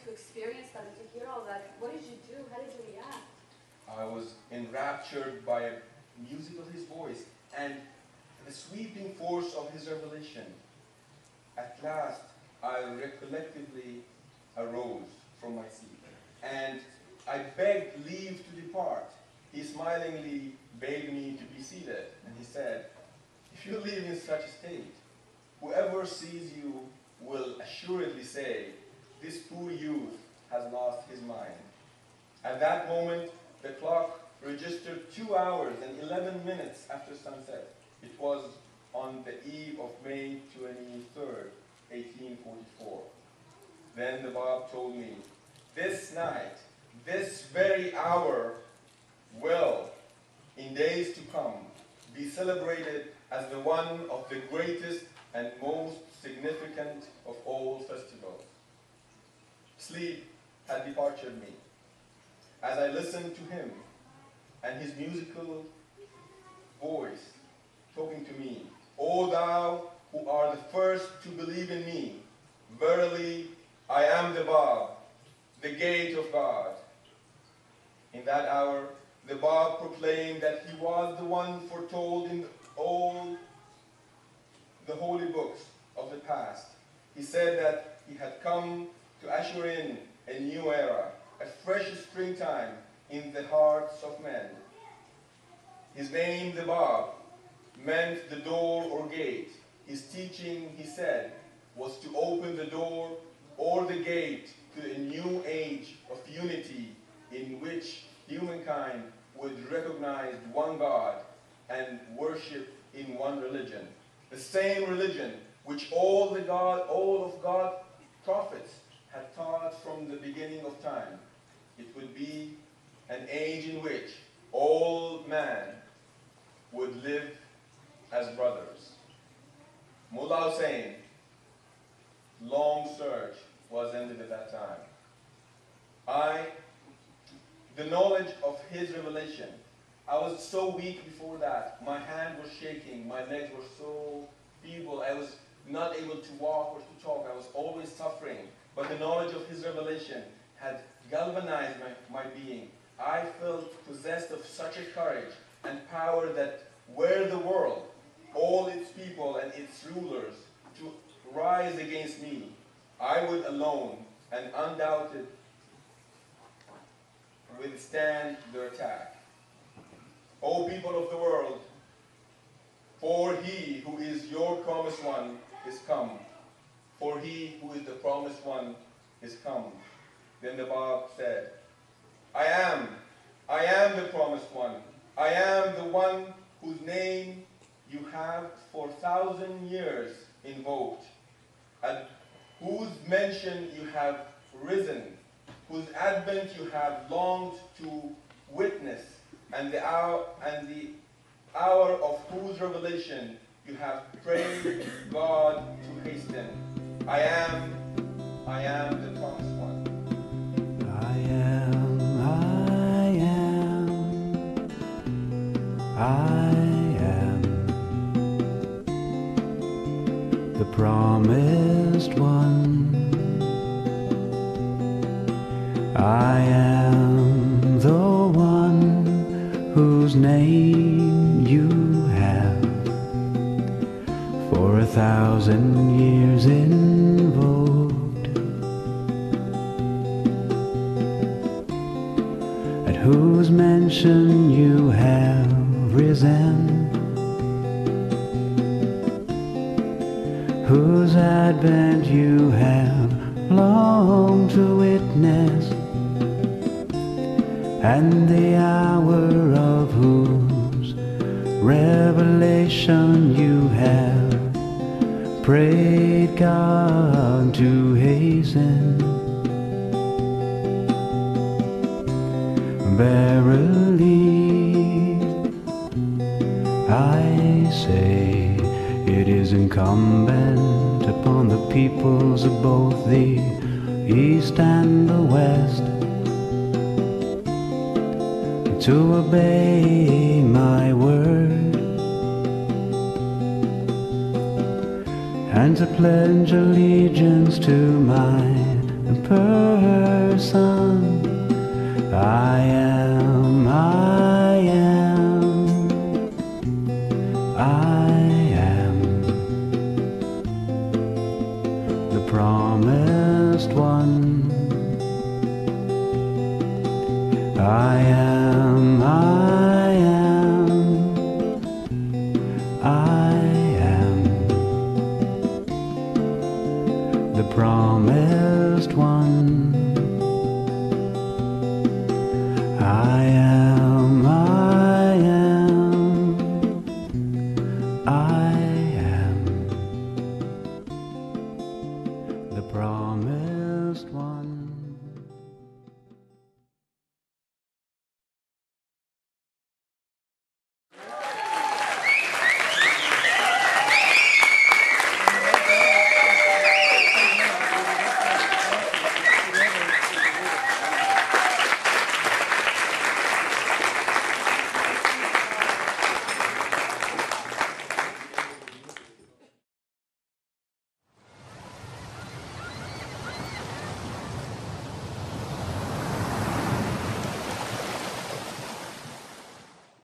to experience that and to hear all that, what did you do? How did you react? I was enraptured by the music of his voice and the sweeping force of his revelation. At last, I recollectedly arose from my seat, and I begged leave to depart. He smilingly bade me to be seated, and he said, "If you live in such a state, whoever sees you will assuredly say, 'This poor youth has lost his mind.'" At that moment, the clock registered 2 hours and 11 minutes after sunset. It was on the eve of May 23rd, 1844. Then the Bab told me, "This night, this very hour will, in days to come, be celebrated as the one of the greatest and most significant of all festivals." Sleep had departed me. As I listened to him and his musical voice talking to me, "O thou who are the first to believe in me, verily I am the Bab, the gate of God." In that hour, the Bab proclaimed that he was the one foretold in all the holy books of the past. He said that he had come to usher in a new era, a fresh springtime in the hearts of men. His name, the Bab, meant the door or gate. His teaching, he said, was to open the door or the gate to a new age of unity in which humankind would recognize one God and worship in one religion, the same religion which all of God's prophets had taught from the beginning of time. It would be an age in which all man would live as brothers. Mullah Hussein, long search was ended at that time. The knowledge of his revelation, I was so weak before that. My hand was shaking, my legs were so feeble, I was not able to walk or to talk, I was always suffering. But the knowledge of his revelation had galvanized my being. I felt possessed of such a courage and power that were the world, all its people and its rulers, to rise against me, I would alone and undoubted withstand their attack. O people of the world, for he who is your promised one is come. For he who is the promised one is come. Then the Bab said, I am the promised one. I am the one whose name you have for 1,000 years invoked, at whose mention you have risen, whose advent you have longed to witness, and the hour of whose revelation you have prayed God to hasten. I am the promised one. I am the promised one. I am the one whose name you have for 1,000 years invoked, at whose mention you have risen, whose advent you have longed to witness, and the hour of whose revelation you have prayed God to hasten. Verily, I say, it is incumbent upon the peoples of both the East and the West to obey my word and to pledge allegiance to my person. I am, I am, I am the promised one. I am, I am, I am the promised one.